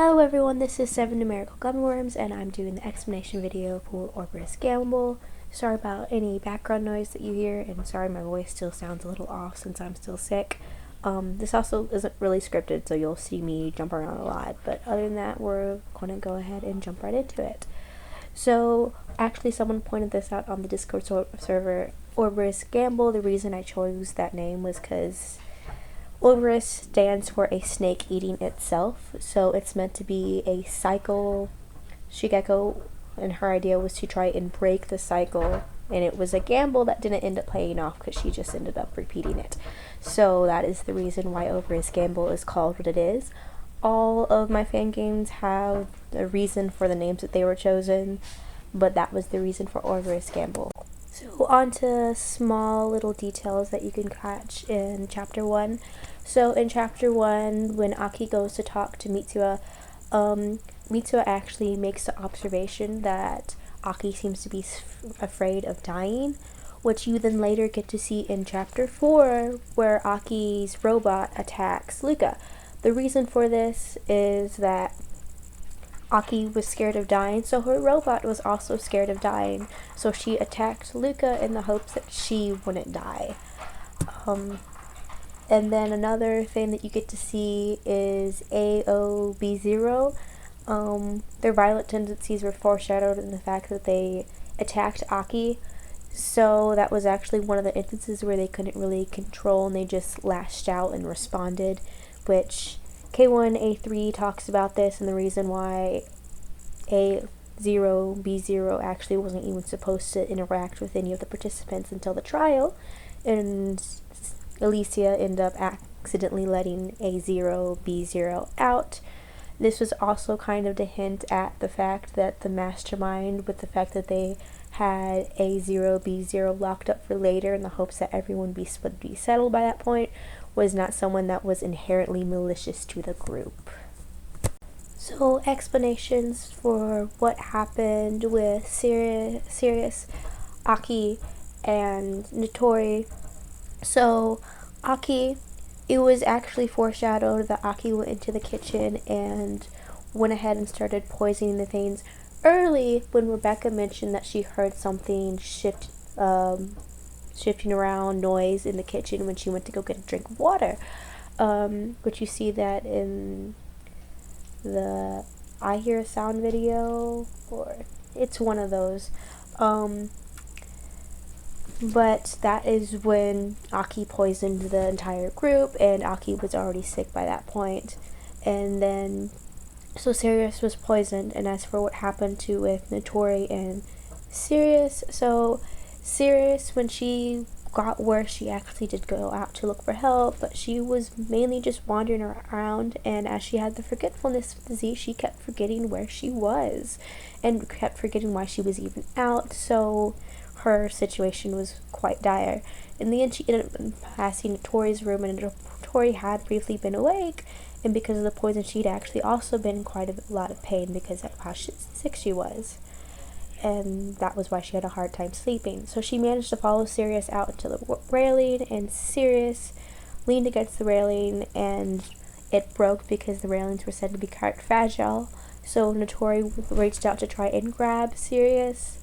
Hello everyone, this is 7 Numerical Gumworms, and I'm doing the explanation video for Ouroboros Gamble. Sorry about any background noise that you hear, and sorry my voice still sounds a little off since I'm still sick. This also isn't really scripted, so you'll see me jump around a lot, but other than that, we're going to go ahead and jump right into it. So, actually someone pointed this out on the Discord server, Ouroboros Gamble. The reason I chose that name was because Ouroboros stands for a snake eating itself, so it's meant to be a cycle. Shigeko, and her idea was to try and break the cycle, and it was a gamble that didn't end up paying off because she just ended up repeating it. So that is the reason why Ouroboros Gamble is called what it is. All of my fan games have a reason for the names that they were chosen, but that was the reason for Ouroboros Gamble. So on to small little details that you can catch in Chapter 1. So in Chapter 1, when Aki goes to talk to Mitsuha, Mitsuha actually makes the observation that Aki seems to be afraid of dying, which you then later get to see in Chapter 4, where Aki's robot attacks Luca. The reason for this is that Aki was scared of dying, so her robot was also scared of dying, so she attacked Luca in the hopes that she wouldn't die. And then another thing that you get to see is AOB0. Their violent tendencies were foreshadowed in the fact that they attacked Aki, so that was actually one of the instances where they couldn't really control and they just lashed out and responded, which K1A3 talks about this, and the reason why A0B0 actually wasn't even supposed to interact with any of the participants until the trial, and Alicia ended up accidentally letting A0B0 out. This was also kind of to hint at the fact that the mastermind, with the fact that they had A0B0 locked up for later in the hopes that everyone would be settled by that point, was not someone that was inherently malicious to the group. So, explanations for what happened with Sirius, Aki, and Notori. So, Aki, it was actually foreshadowed that Aki went into the kitchen and went ahead and started poisoning the things early when Rebecca mentioned that she heard something shifting around, noise in the kitchen when she went to go get a drink of water. Which you see that in the I Hear a Sound video, or it's one of those. But that is when Aki poisoned the entire group, and Aki was already sick by that point. And then, so Sirius was poisoned, and as for what happened with Notori and Sirius, so Sirius, when she got worse, she actually did go out to look for help, but she was mainly just wandering around, and as she had the forgetfulness disease, she kept forgetting where she was, and kept forgetting why she was even out, so her situation was quite dire. In the end, she ended up passing Notori's room, and Notori had briefly been awake, and because of the poison, she'd actually also been in quite a lot of pain because of how sick she was. And that was why she had a hard time sleeping. So she managed to follow Sirius out into the railing, and Sirius leaned against the railing, and it broke because the railings were said to be quite fragile. So Notori reached out to try and grab Sirius,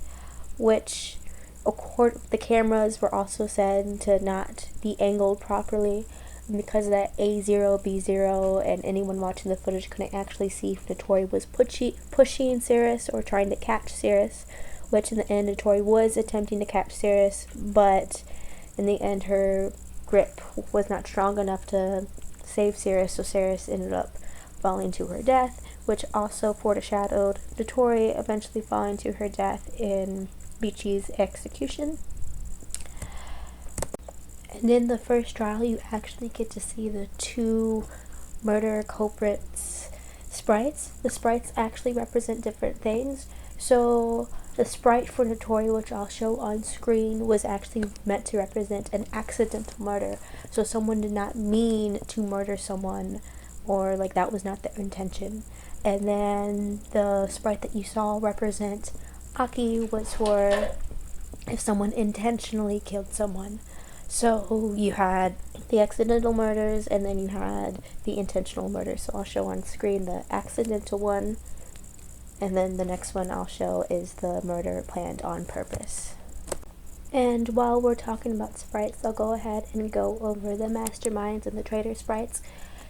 which the cameras were also said to not be angled properly. And because of that, A0B0 and anyone watching the footage couldn't actually see if Notori was pushing Sirius or trying to catch Sirius, which in the end Notori was attempting to catch Sirius, but in the end her grip was not strong enough to save Sirius, so Sirius ended up falling to her death, which also foreshadowed Notori eventually falling to her death in Bichi's execution. And in the first trial, you actually get to see the two murder culprits' sprites. The sprites actually represent different things. So the sprite for Notori, which I'll show on screen, was actually meant to represent an accidental murder. So someone did not mean to murder someone, or like that was not their intention. And then the sprite that you saw represent Aki was for if someone intentionally killed someone. So you had the accidental murders and then you had the intentional murders. So I'll show on screen the accidental one, and then the next one I'll show is the murder planned on purpose. And while we're talking about sprites, I'll go ahead and go over the masterminds and the traitor sprites.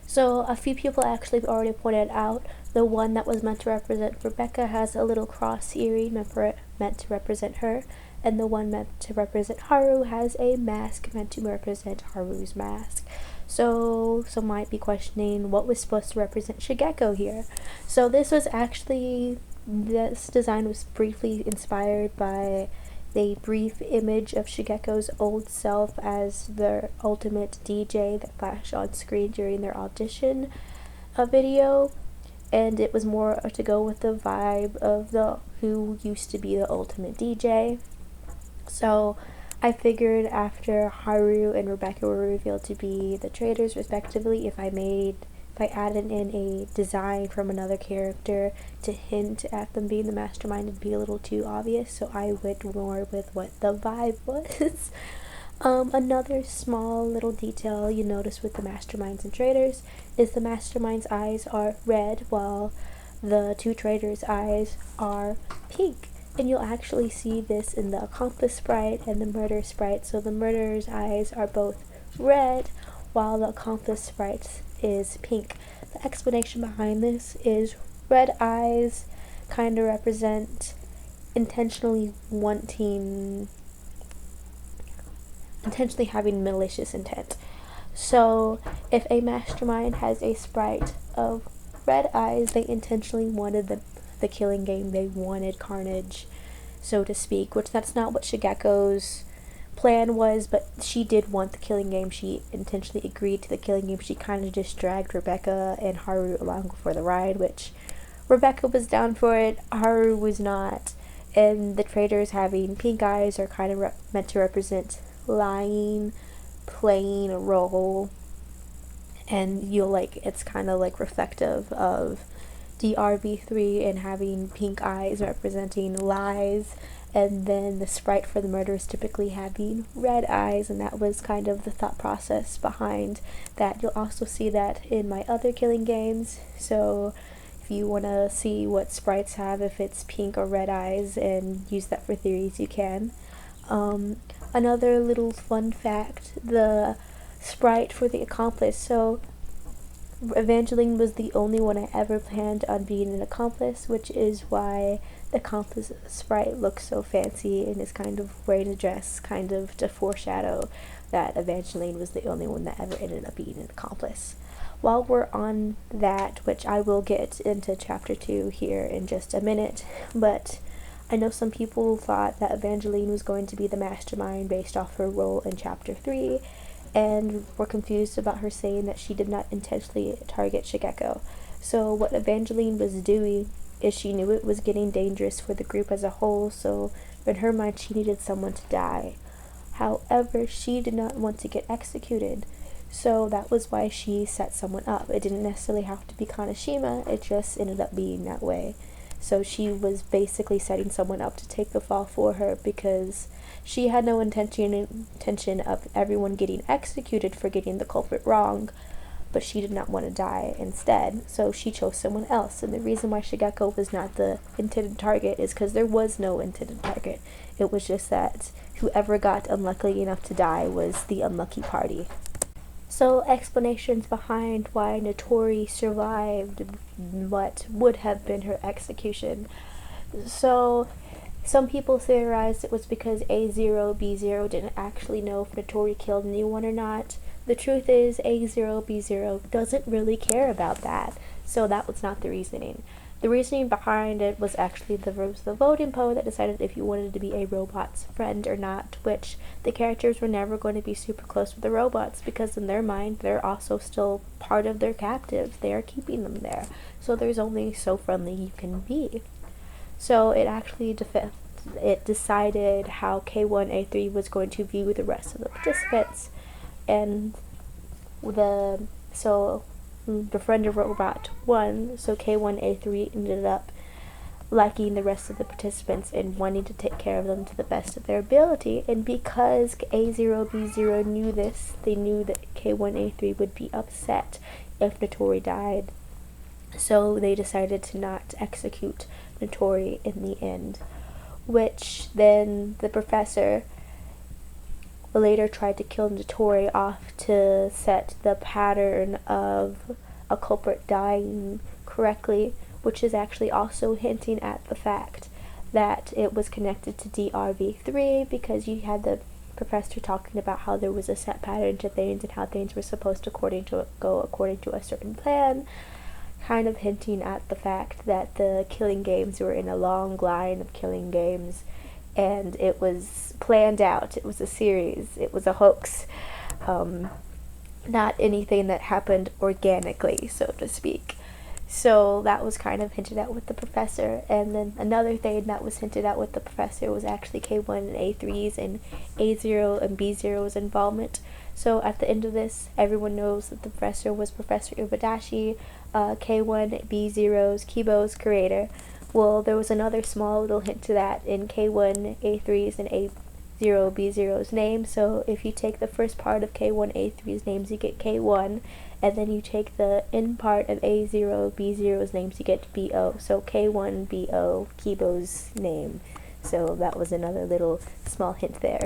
So a few people actually already pointed out the one that was meant to represent Rebecca has a little cross earring meant to represent her, and the one meant to represent Haru has a mask meant to represent Haru's mask. So some might be questioning what was supposed to represent Shigeko here. So this design was briefly inspired by the brief image of Shigeko's old self as their ultimate DJ that flashed on screen during their audition video, and it was more to go with the vibe of the who used to be the ultimate DJ. So I figured after Haru and Rebecca were revealed to be the traitors respectively, if I added in a design from another character to hint at them being the mastermind, it'd be a little too obvious, so I went more with what the vibe was. Another small little detail you notice with the masterminds and traitors is the mastermind's eyes are red while the two traitors' eyes are pink. And you'll actually see this in the accomplice sprite and the murder sprite. So the murderer's eyes are both red while the accomplice sprite is pink. The explanation behind this is red eyes kind of represent intentionally having malicious intent. So if a mastermind has a sprite of red eyes, they intentionally wanted the killing game, they wanted carnage, so to speak, which that's not what Shigeko's plan was, but she did want the killing game. She intentionally agreed to the killing game. She kind of just dragged Rebecca and Haru along for the ride, which Rebecca was down for it, Haru was not, and the traitors having pink eyes are kind of meant to represent lying, playing a role, and it's kind of like reflective of DRV3 and having pink eyes representing lies, and then the sprite for the murderers typically having red eyes, and that was kind of the thought process behind that. You'll also see that in my other killing games, so if you want to see what sprites have, if it's pink or red eyes, and use that for theories, you can. Another little fun fact, the sprite for the accomplice, so Evangeline was the only one I ever planned on being an accomplice, which is why the accomplice sprite looks so fancy and is kind of wearing a dress, kind of to foreshadow that Evangeline was the only one that ever ended up being an accomplice. While we're on that, which I will get into chapter 2 here in just a minute, but I know some people thought that Evangeline was going to be the mastermind based off her role in chapter 3, and were confused about her saying that she did not intentionally target Shigeko. So what Evangeline was doing is she knew it was getting dangerous for the group as a whole, so in her mind she needed someone to die. However, she did not want to get executed, so that was why she set someone up. It didn't necessarily have to be Kaneshima, it just ended up being that way. So she was basically setting someone up to take the fall for her, because she had no intention of everyone getting executed for getting the culprit wrong, but she did not want to die instead, so she chose someone else. And the reason why Shigeko was not the intended target is because there was no intended target. It was just that whoever got unlucky enough to die was the unlucky party. So explanations behind why Notori survived what would have been her execution. So some people theorized it was because A0, B0 didn't actually know if Notori killed anyone or not. The truth is A0, B0 doesn't really care about that, so that was not the reasoning. The reasoning behind it was actually the voting poll that decided if you wanted to be a robot's friend or not, which the characters were never going to be super close with the robots, because in their mind they're also still part of their captives. They are keeping them there, so there's only so friendly you can be. So it actually decided how K1A3 was going to view the rest of the participants, and the friend of robot won, so K1A3 ended up liking the rest of the participants and wanting to take care of them to the best of their ability. And because A0B0 knew this, they knew that K1A3 would be upset if Notori died. So they decided to not execute Notori in the end, which then the professor later tried to kill Notori off to set the pattern of a culprit dying correctly, which is actually also hinting at the fact that it was connected to DRV3, because you had the professor talking about how there was a set pattern to things and how things were supposed to go according to a certain plan, kind of hinting at the fact that the killing games were in a long line of killing games, and it was planned out. It was a series. It was a hoax. Not anything that happened organically, so to speak. So that was kind of hinted at with the professor. And then another thing that was hinted at with the professor was actually K1 and A3's and A0 and B0's involvement. So at the end of this, everyone knows that the professor was Professor Ubadashi, K1 B0's Kibo's creator. Well, there was another small little hint to that in K1 A3's and A0 B0's name. So if you take the first part of K1 A3's names, you get K1, and then you take the end part of A0 B0's names, you get BO. So K1 BO, Kibo's name. So that was another little small hint there.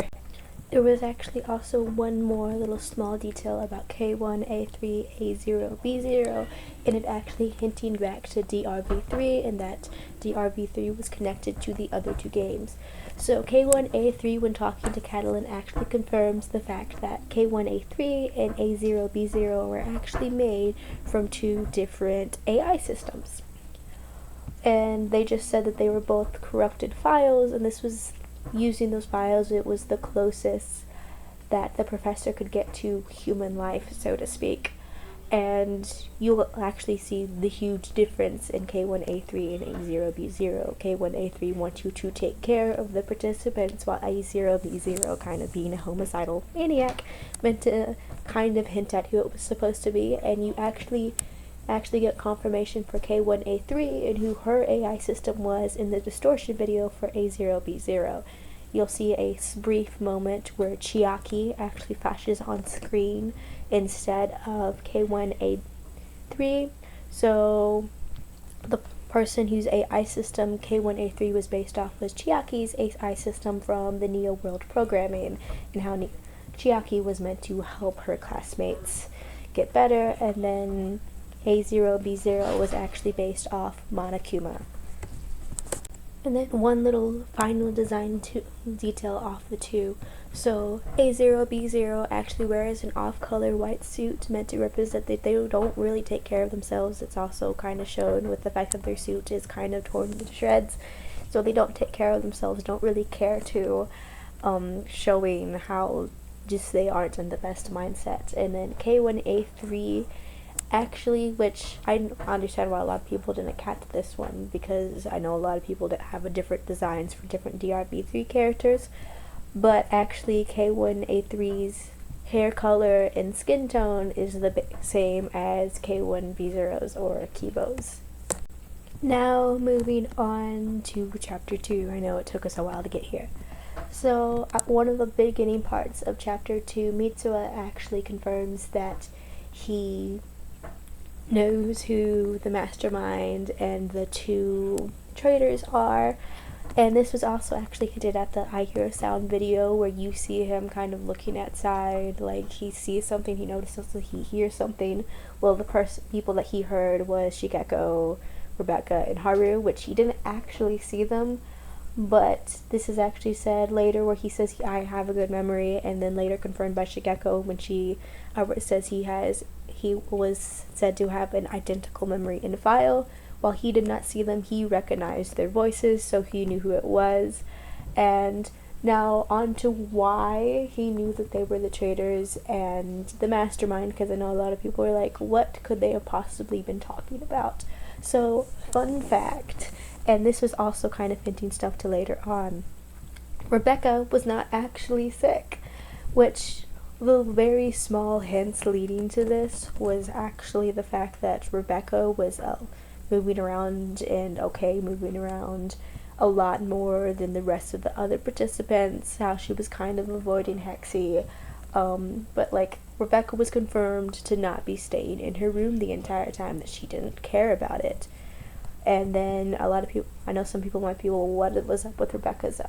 There was actually also one more little small detail about K1, A3, A0, B0, and it actually hinting back to DRV3, and that DRV3 was connected to the other two games. So K1, A3, when talking to Catalan, actually confirms the fact that K1, A3 and A0, B0 were actually made from two different AI systems. And they just said that they were both corrupted files, and this was using those files, it was the closest that the professor could get to human life, so to speak. And you'll actually see the huge difference in K1A3 and A0B0. K1A3 wants you to take care of the participants, while A0B0, kind of being a homicidal maniac, meant to kind of hint at who it was supposed to be. And you actually get confirmation for K1A3 and who her AI system was in the distortion video for A0B0. You'll see a brief moment where Chiaki actually flashes on screen instead of K1A3. So the person whose AI system K1A3 was based off was Chiaki's AI system from the Neo World programming, and how Chiaki was meant to help her classmates get better, and then A0B0 was actually based off Monokuma. And then one little final design detail off the two. So A0B0 actually wears an off-color white suit meant to represent that they don't really take care of themselves. It's also kind of shown with the fact that their suit is kind of torn to shreds. So they don't take care of themselves, don't really care to, showing how just they aren't in the best mindset. And then K1A3 actually, which I understand why a lot of people didn't catch this one, because I know a lot of people that have different designs for different DRB3 characters, but actually K1A3's hair color and skin tone is the same as K1B0's or Kibo's. Now moving on to chapter 2. I know it took us a while to get here. So one of the beginning parts of chapter 2, Mitsuha actually confirms that he knows who the mastermind and the two traitors are, and this was also actually hinted at the I Hear a Sound video, where you see him kind of looking outside, like he sees something, he notices that he hears something. Well, the people that he heard was Shigeko, Rebecca, and Haru, which he didn't actually see them, but this is actually said later, where he says I have a good memory, and then later confirmed by Shigeko when she says he was said to have an identical memory in file. While he did not see them, he recognized their voices, so he knew who it was. And now on to why he knew that they were the traitors and the mastermind, because I know a lot of people were like, what could they have possibly been talking about? So, fun fact, and this was also kind of hinting stuff to later on, Rebecca was not actually sick, which the very small hints leading to this was actually the fact that Rebecca was moving around and moving around a lot more than the rest of the other participants, how she was kind of avoiding Hexy. But like Rebecca was confirmed to not be staying in her room the entire time, that she didn't care about it. And then a lot of people, I know some people might be, well, what was up with Rebecca's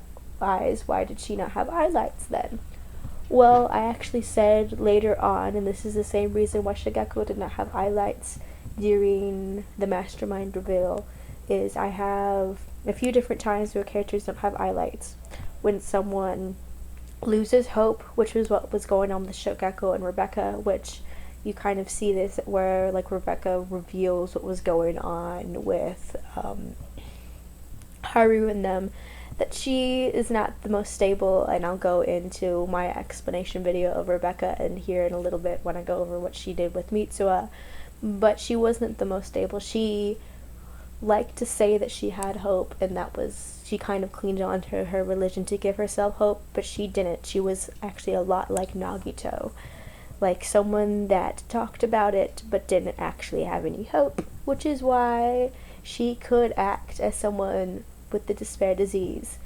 eyes? Why did she not have highlights then? Well, I actually said later on, and this is the same reason why Shigeko did not have highlights during the mastermind reveal, is I have a few different times where characters don't have highlights. When someone loses hope, which was what was going on with Shigeko and Rebecca, which you kind of see this where like Rebecca reveals what was going on with Haru and them, that she is not the most stable, and I'll go into my explanation video of Rebecca and here in a little bit when I go over what she did with Mitsuha. But she wasn't the most stable. She liked to say that she had hope, and that was, she kind of clinged on to her religion to give herself hope, but she didn't. She was actually a lot like Nagito, like someone that talked about it but didn't actually have any hope, which is why she could act as someone with the despair disease,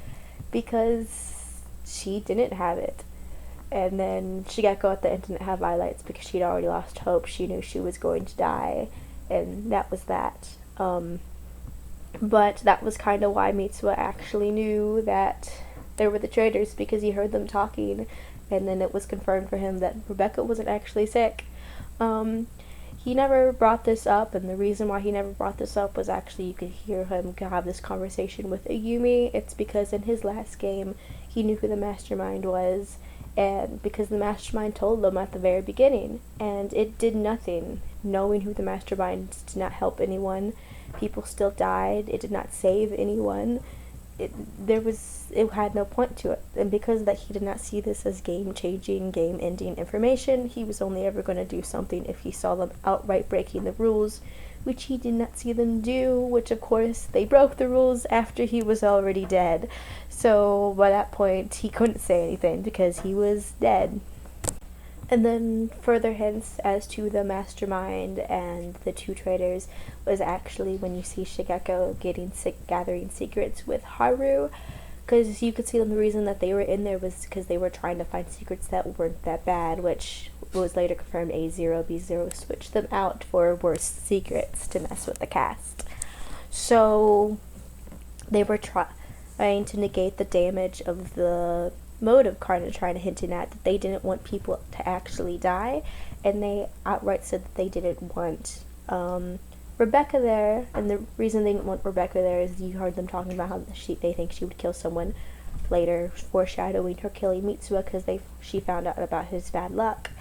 because she didn't have it. And then Shigeko at the end didn't have highlights because she'd already lost hope. She knew she was going to die, and that was that. But that was kind of why Mitsuha actually knew that they were the traitors, because he heard them talking, and then it was confirmed for him that Rebecca wasn't actually sick. He never brought this up, and the reason why he never brought this up was actually you could hear him have this conversation with Ayumi. It's because in his last game, he knew who the mastermind was, and because the mastermind told them at the very beginning, and it did nothing. Knowing who the mastermind did not help anyone. People still died. It did not save anyone. It had no point to it, and because that he did not see this as game-changing, game-ending information, he was only ever going to do something if he saw them outright breaking the rules, which he did not see them do, which of course they broke the rules after he was already dead. So by that point he couldn't say anything because he was dead. And then further hints as to the mastermind and the two traitors was actually when you see Shigeko gathering secrets with Haru, because you could see the reason that they were in there was because they were trying to find secrets that weren't that bad, which was later confirmed. A0, B0 switched them out for worse secrets to mess with the cast. So they were trying to negate the damage of the motive card and trying to hint at that they didn't want people to actually die, and they outright said that they didn't want Rebecca there, and the reason they didn't want Rebecca there is you heard them talking about how they think she would kill someone later, foreshadowing her killing Mitsuha because she found out about his bad luck.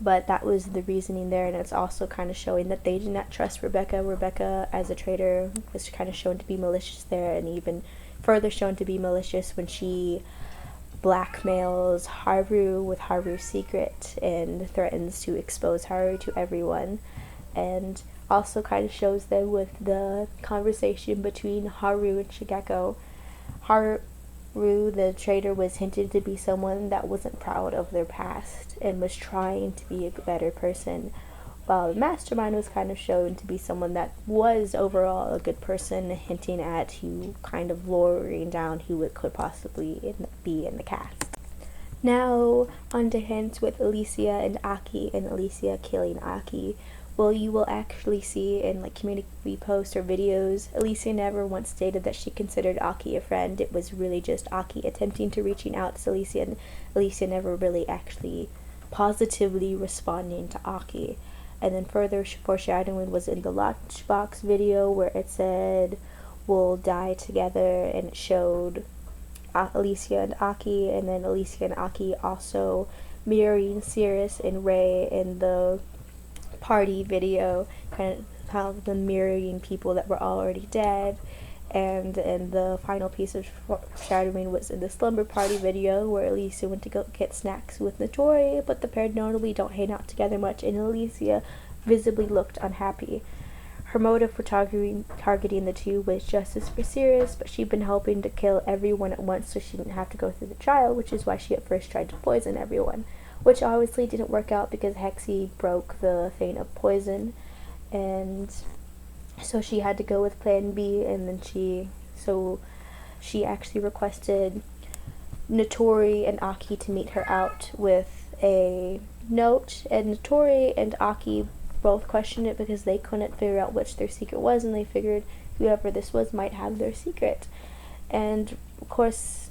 But that was the reasoning there, and it's also kind of showing that they did not trust Rebecca. Rebecca as a traitor was kind of shown to be malicious there, and even further shown to be malicious when she blackmails Haru with Haru's secret and threatens to expose Haru to everyone. And also kind of shows them with the conversation between Haru and Shigeko. Haru, the traitor, was hinted to be someone that wasn't proud of their past and was trying to be a better person, while the mastermind was kind of shown to be someone that was overall a good person, hinting at who kind of lowering down who it could possibly be in the cast. Now on to hints with Alicia and Aki, and Alicia killing Aki. Well, you will actually see in like community posts or videos, Alicia never once stated that she considered Aki a friend. It was really just Aki attempting to reaching out to Alicia, and Alicia never really actually positively responding to Aki. And then further foreshadowing was in the Lunchbox video where it said, "We'll die together," and it showed Alicia and Aki, and then Alicia and Aki also mirroring Sirius and Ray in the party video, kind of how them mirroring people that were already dead. And the final piece of foreshadowing was in the slumber party video where Alicia went to go get snacks with Notori, but the pair normally don't hang out together much, and Alicia visibly looked unhappy. Her motive for targeting the two was justice for Sirius, but she'd been helping to kill everyone at once so she didn't have to go through the trial, which is why she at first tried to poison everyone, which obviously didn't work out because Hexy broke the feint of poison. and so she had to go with plan B, and then she actually requested Notori and Aki to meet her out with a note, and Notori and Aki both questioned it because they couldn't figure out which their secret was, and they figured whoever this was might have their secret. And of course,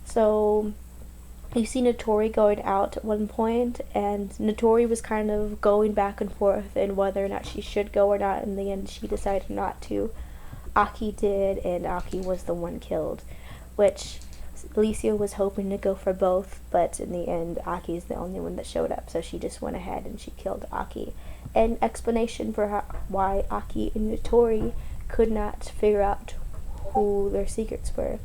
so you see Notori going out at one point, and Notori was kind of going back and forth in whether or not she should go or not. In the end, she decided not to. Aki did, and Aki was the one killed, which Alicia was hoping to go for both, but in the end, Aki's the only one that showed up, so she just went ahead and she killed Aki. An explanation for why Aki and Notori could not figure out who their secrets were.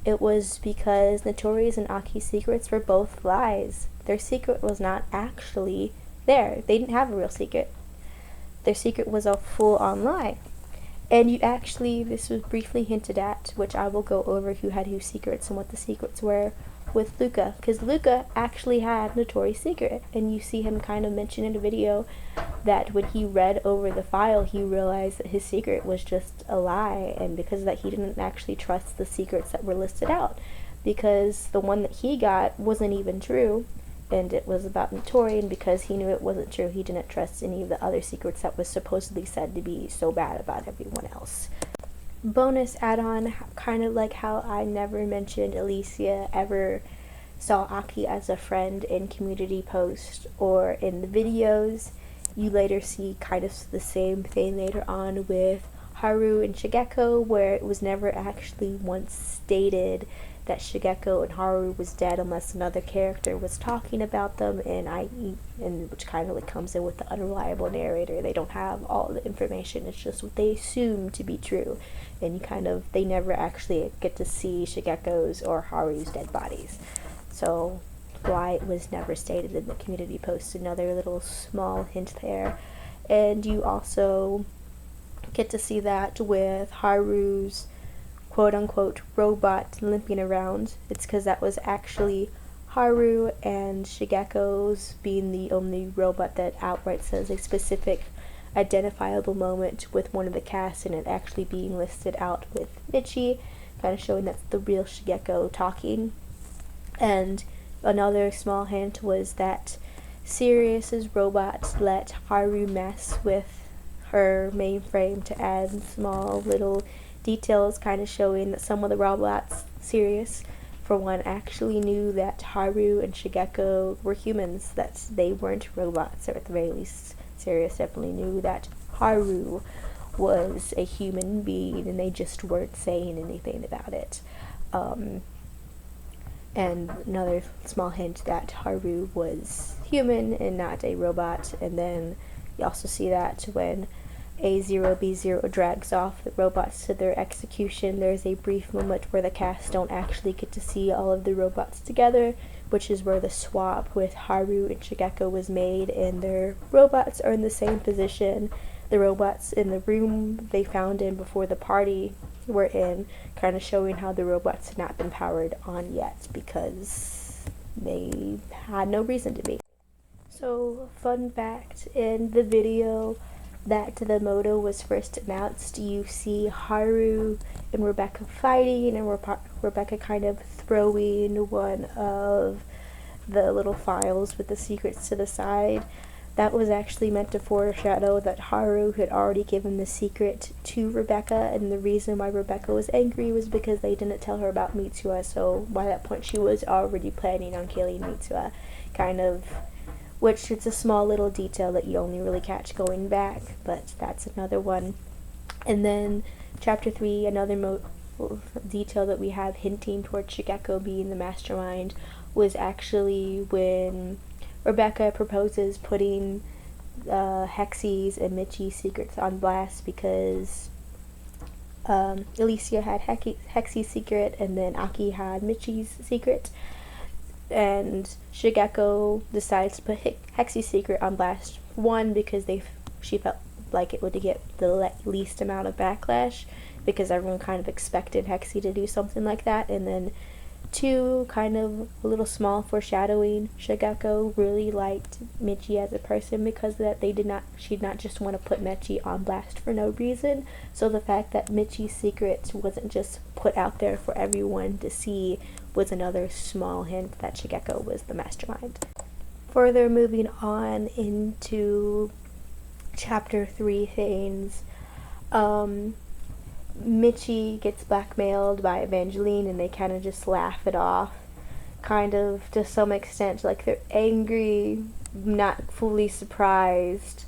It was because Notori's and Aki's secrets were both lies. Their secret was not actually there. They didn't have a real secret. Their secret was a full-on lie. And this was briefly hinted at, which I will go over who had whose secrets and what the secrets were with Luca. Because Luca actually had Notori's secret. And you see him kind of mention in a video that when he read over the file, he realized that his secret was just a lie. And because of that, he didn't actually trust the secrets that were listed out. Because the one that he got wasn't even true. And it was about Notori, and because he knew it wasn't true, he didn't trust any of the other secrets that was supposedly said to be so bad about everyone else. Bonus add-on, kind of like how I never mentioned Alicia ever saw Aki as a friend in community posts or in the videos. You later see kind of the same thing later on with Haru and Shigeko, where it was never actually once stated that Shigeko and Haru was dead unless another character was talking about them, and which kind of like comes in with the unreliable narrator. They don't have all the information, it's just what they assume to be true, and they never actually get to see Shigeko's or Haru's dead bodies. So why it was never stated in the community post, another little small hint there. And you also get to see that with Haru's quote-unquote robot limping around. It's because that was actually Haru, and Shigeko's being the only robot that outright says a specific identifiable moment with one of the cast, and it actually being listed out with Michi, kind of showing that's the real Shigeko talking. And another small hint was that Sirius's robot let Haru mess with her mainframe to add small little details, kind of showing that some of the robots, Sirius for one, actually knew that Haru and Shigeko were humans, that they weren't robots, or at the very least Sirius definitely knew that Haru was a human being, and they just weren't saying anything about it. And another small hint that Haru was human and not a robot. And then you also see that when A0B0 drags off the robots to their execution, there's a brief moment where the cast don't actually get to see all of the robots together, which is where the swap with Haru and Shigeko was made, and their robots are in the same position. The robots in the room they found in before the party were in, kind of showing how the robots had not been powered on yet because they had no reason to be. So, fun fact, in the video that the motto was first announced, you see Haru and Rebecca fighting, and Rebecca kind of throwing one of the little files with the secrets to the side. That was actually meant to foreshadow that Haru had already given the secret to Rebecca, and the reason why Rebecca was angry was because they didn't tell her about Mitsuha, so by that point she was already planning on killing Mitsuha, which is a small little detail that you only really catch going back, but that's another one. And then Chapter 3, another detail that we have hinting towards Shigeko being the mastermind was actually when Rebecca proposes putting Hexy's and Michi's secrets on blast, because Alicia had Hexy's secret and then Aki had Michi's secret, and Shigeko decides to put Hexy's secret on blast, one because she felt like it would get the least amount of backlash, because everyone kind of expected Hexy to do something like that, and then Two, kind of a little small foreshadowing, Shigeko really liked Michi as a person because of that she did not just want to put Michi on blast for no reason. So the fact that Michi's secret wasn't just put out there for everyone to see was another small hint that Shigeko was the mastermind. Further moving on into chapter 3 things, Michi gets blackmailed by Evangeline and they kind of just laugh it off, kind of to some extent, like they're angry, not fully surprised.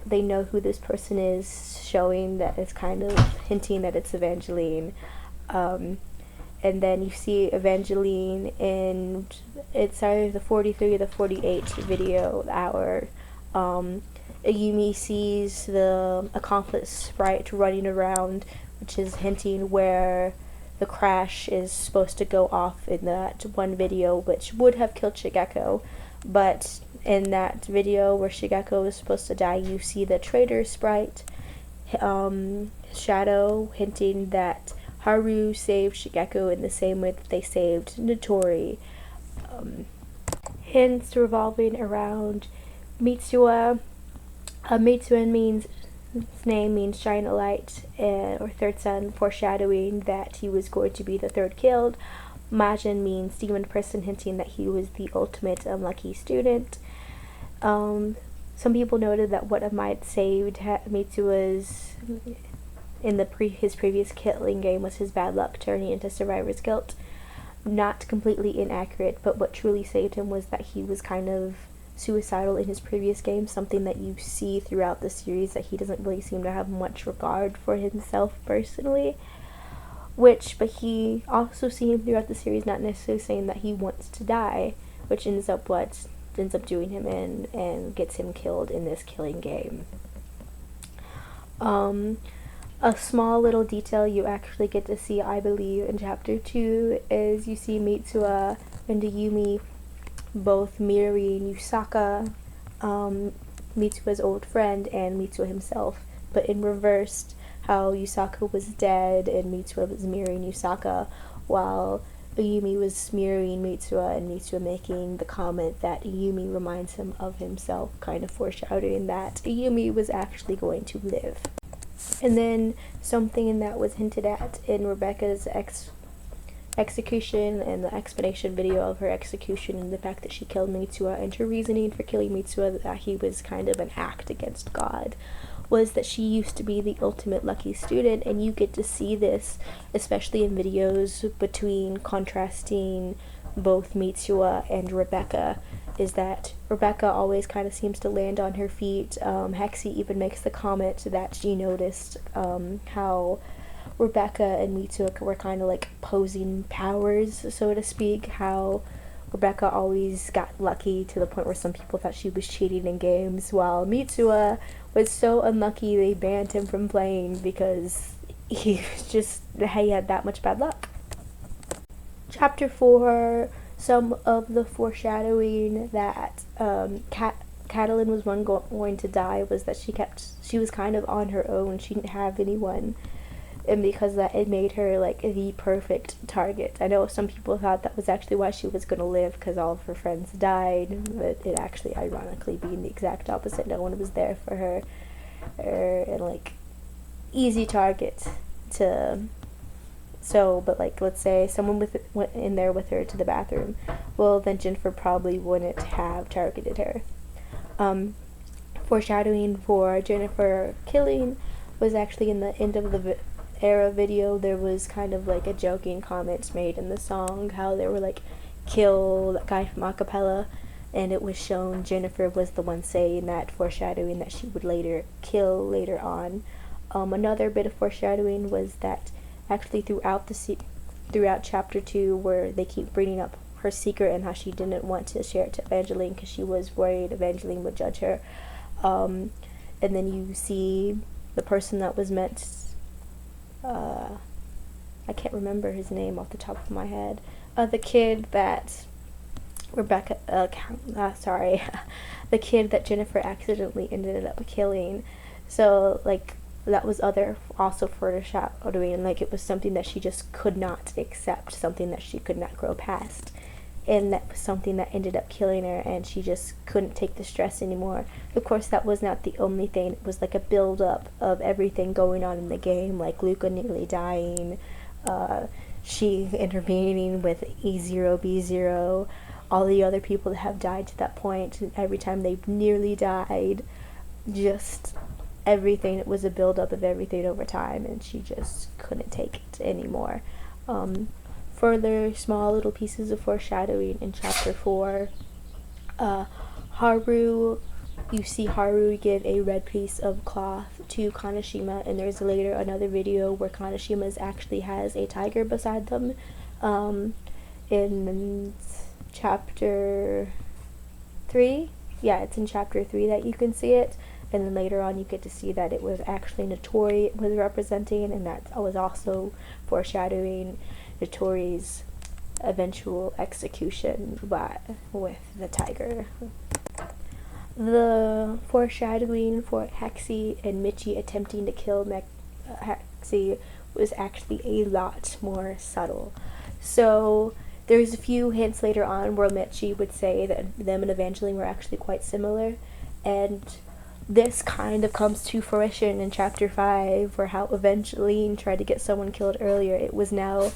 They know who this person is, showing that it's kind of hinting that it's Evangeline. And then you see Evangeline in, it's either the 43 or the 48 video hour. Ayumi sees the accomplice sprite running around, which is hinting where the crash is supposed to go off in that one video, which would have killed Shigeko. But in that video where Shigeko is supposed to die, you see the traitor sprite, Shadow, hinting that Haru saved Shigeko in the same way that they saved Notori. Hints revolving around Mitsuha. Mitsuha his name means shine a light, or third son, foreshadowing that he was going to be the third killed. Majin means demon person, hinting that he was the ultimate unlucky student. Some people noted that what might saved Mitsuha's in his previous killing game was his bad luck turning into survivor's guilt. Not completely inaccurate, but what truly saved him was that he was kind of suicidal in his previous game, something that you see throughout the series, that he doesn't really seem to have much regard for himself personally, but he also seemed throughout the series not necessarily saying that he wants to die, which ends up doing him in and gets him killed in this killing game. A small little detail you actually get to see, I believe, in chapter 2 is you see Mitsuha and Ayumi both mirroring Yusaka, Mitsuha's old friend, and Mitsuha himself, but in reverse, how Yusaka was dead and Mitsuha was mirroring Yusaka, while Ayumi was mirroring Mitsuha, and Mitsuha making the comment that Ayumi reminds him of himself, kind of foreshadowing that Ayumi was actually going to live. And then something that was hinted at in Rebecca's execution and the explanation video of her execution, and the fact that she killed Mitsuha, and her reasoning for killing Mitsuha, that he was kind of an act against God, was that she used to be the ultimate lucky student. And you get to see this especially in videos between contrasting both Mitsuha and Rebecca, is that Rebecca always kind of seems to land on her feet. Hexy even makes the comment that she noticed how Rebecca and Mitsuha were kind of like opposing powers, so to speak, how Rebecca always got lucky to the point where some people thought she was cheating in games, while Mitsuha was so unlucky they banned him from playing because he had that much bad luck. Chapter 4, some of the foreshadowing that Catalin was going to die was that she was kind of on her own. She didn't have anyone, and because that, it made her like the perfect target. I know some people thought that was actually why she was going to live, because all of her friends died, but it actually ironically being the exact opposite. No one was there for her, and like easy target to. So, but like, let's say someone went in there with her to the bathroom, well, then Jennifer probably wouldn't have targeted her. Foreshadowing for Jennifer killing was actually in the end of the era video. There was kind of like a joking comment made in the song, how they were like, kill that guy from acapella, and it was shown Jennifer was the one saying that, foreshadowing that she would later kill later on. Another bit of foreshadowing was that actually throughout chapter 2, where they keep bringing up her secret and how she didn't want to share it to Evangeline because she was worried Evangeline would judge her, and then you see the person that was meant, I can't remember his name off the top of my head, the kid that the kid that Jennifer accidentally ended up killing. So like that was other also foreshadowing, like it was something that she just could not accept, something that she could not grow past, and that was something that ended up killing her, and she just couldn't take the stress anymore. Of course, that was not the only thing. It was like a build up of everything going on in the game, like Luca nearly dying, she intervening with E0B0, all the other people that have died to that point, and every time they've nearly died, just everything. It was a build up of everything over time, and she just couldn't take it anymore. Further small little pieces of foreshadowing in chapter 4. Haru, you see Haru give a red piece of cloth to Kaneshima, and there's later another video where Kaneshima actually has a tiger beside them. In chapter 3, yeah, it's in chapter 3 that you can see it, and then later on you get to see that it was actually Notori it was representing, and that was also foreshadowing Notori's eventual execution with the tiger. The foreshadowing for Hexy and Michi attempting to kill Hexy was actually a lot more subtle. So there's a few hints later on where Michi would say that them and Evangeline were actually quite similar, and this kind of comes to fruition in chapter 5, where how Evangeline tried to get someone killed earlier. It was now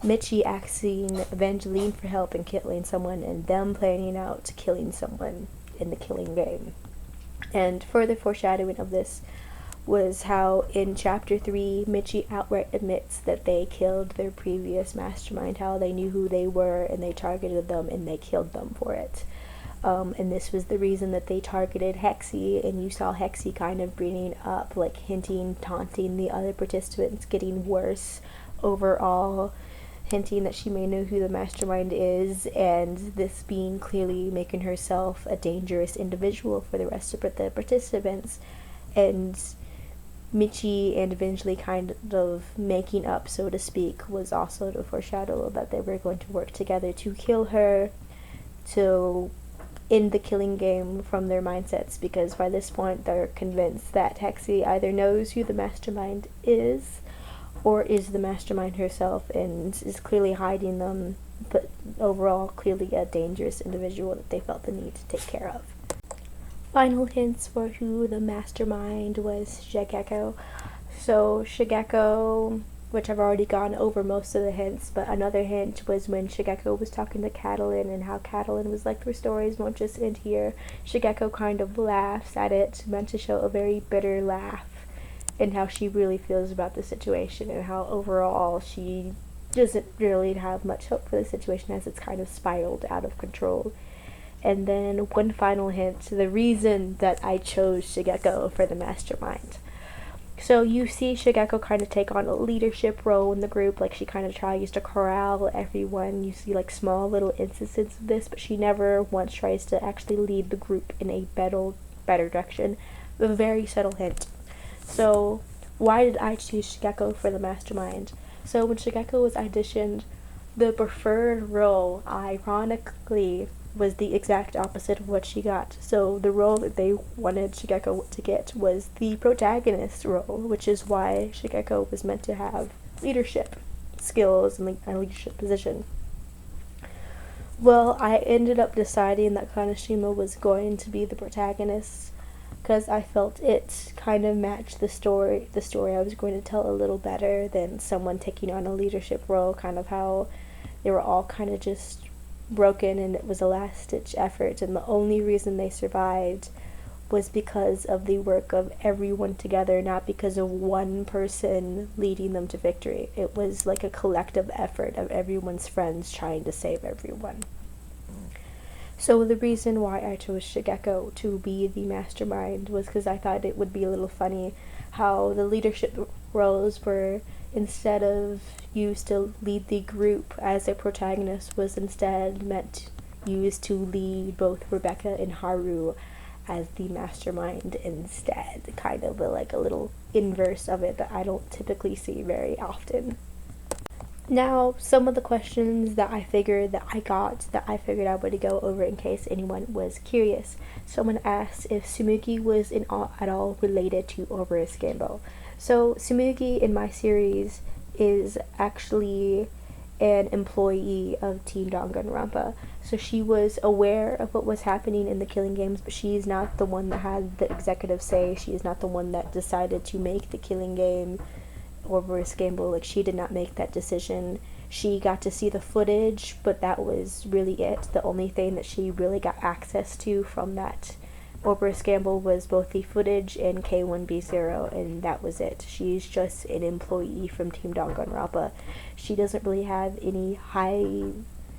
Michi asking Evangeline for help in killing someone, and them planning out killing someone in the killing game. And further foreshadowing of this was how in chapter 3, Michi outright admits that they killed their previous mastermind, how they knew who they were and they targeted them and they killed them for it. And this was the reason that they targeted Hexy, and you saw Hexy kind of bringing up, like hinting, taunting the other participants, getting worse overall, hinting that she may know who the mastermind is, and this being clearly making herself a dangerous individual for the rest of the participants. And Michi and eventually kind of making up, so to speak, was also to foreshadow that they were going to work together to kill her, to end the killing game from their mindsets, because by this point they're convinced that Hexy either knows who the mastermind is or is the mastermind herself and is clearly hiding them, but overall clearly a dangerous individual that they felt the need to take care of. Final hints for who the mastermind was Shigeko. So Shigeko, which I've already gone over most of the hints, but another hint was when Shigeko was talking to Catalin and how Catalin was like, their stories won't just end here. Shigeko kind of laughs at it, meant to show a very bitter laugh, and how she really feels about the situation, and how overall she doesn't really have much hope for the situation as it's kind of spiraled out of control. And then one final hint, the reason that I chose Shigeko for the mastermind. So you see Shigeko kind of take on a leadership role in the group, like she kind of tries to corral everyone. You see like small little instances of this, but she never once tries to actually lead the group in a better direction. A very subtle hint. So why did I choose Shigeko for the mastermind? So when Shigeko was auditioned, the preferred role, ironically, was the exact opposite of what she got. So the role that they wanted Shigeko to get was the protagonist role, which is why Shigeko was meant to have leadership skills and a leadership position. Well, I ended up deciding that Kaneshima was going to be the protagonist because I felt it kind of matched the story I was going to tell a little better than someone taking on a leadership role, kind of how they were all kind of just broken and it was a last-ditch effort, and the only reason they survived was because of the work of everyone together, not because of one person leading them to victory. It was like a collective effort of everyone's friends trying to save everyone. So the reason why I chose Shigeko to be the mastermind was because I thought it would be a little funny how the leadership roles were, instead of used to lead the group as a protagonist, was instead used to lead both Rebecca and Haru as the mastermind instead. Kind of like a little inverse of it that I don't typically see very often. Now, some of the questions that I figured I would go over in case anyone was curious. Someone asked if Tsumugi was at all related to Ouroboros scandal. So Sumugi in my series is actually an employee of Team Danganronpa. So she was aware of what was happening in the killing games, but she's not the one that had the executive say. She is not the one that decided to make the killing game Ouroboros gamble. Like, she did not make that decision. She got to see the footage, but that was really it. The only thing that she really got access to from that Ouroboros gamble was both the footage and K1B0, and that was it. She's just an employee from Team Danganronpa. She doesn't really have any high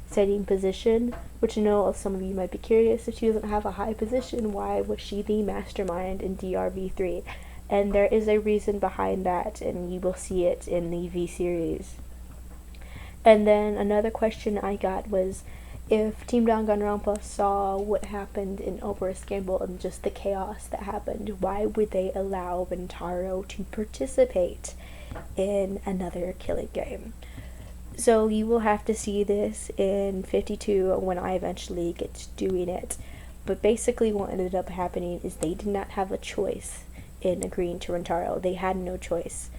setting position, which I know some of you might be curious. If she doesn't have a high position, why was she the mastermind in DRV3? And there is a reason behind that, and you will see it in the V series. And then another question I got was, if Team Danganronpa saw what happened in Ouroboros Gamble and just the chaos that happened, why would they allow Rintaro to participate in another killing game? So you will have to see this in 52 when I eventually get to doing it. But basically what ended up happening is they did not have a choice in agreeing to Rintaro. They had no choice.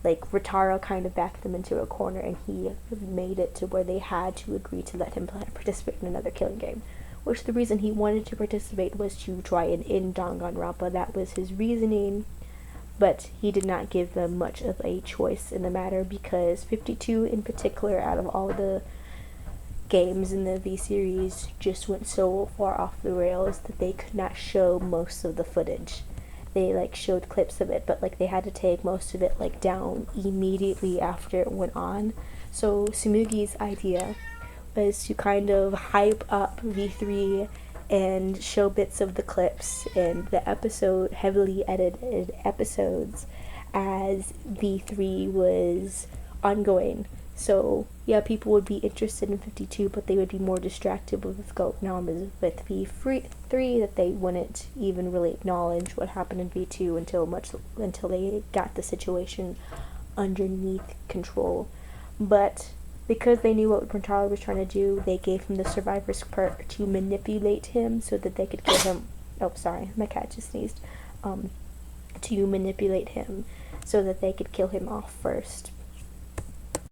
Like, Rintaro kind of backed them into a corner, and he made it to where they had to agree to let him participate in another killing game. Which the reason he wanted to participate was to try and end Danganronpa. That was his reasoning. But he did not give them much of a choice in the matter, because 52 in particular, out of all the games in the V series, just went so far off the rails that they could not show most of the footage. They showed clips of it, but they had to take most of it down immediately after it went on. So Sumugi's idea was to kind of hype up V3 and show bits of the clips and the heavily edited episodes as V3 was ongoing. So yeah, people would be interested in 52, but they would be more distracted with Gotnam with V3, that they wouldn't even really acknowledge what happened in V2 until they got the situation underneath control. But because they knew what Rintaro was trying to do, they gave him the survivor's perk to manipulate him so that they could kill him. Oh, sorry, my cat just sneezed. To manipulate him so that they could kill him off first.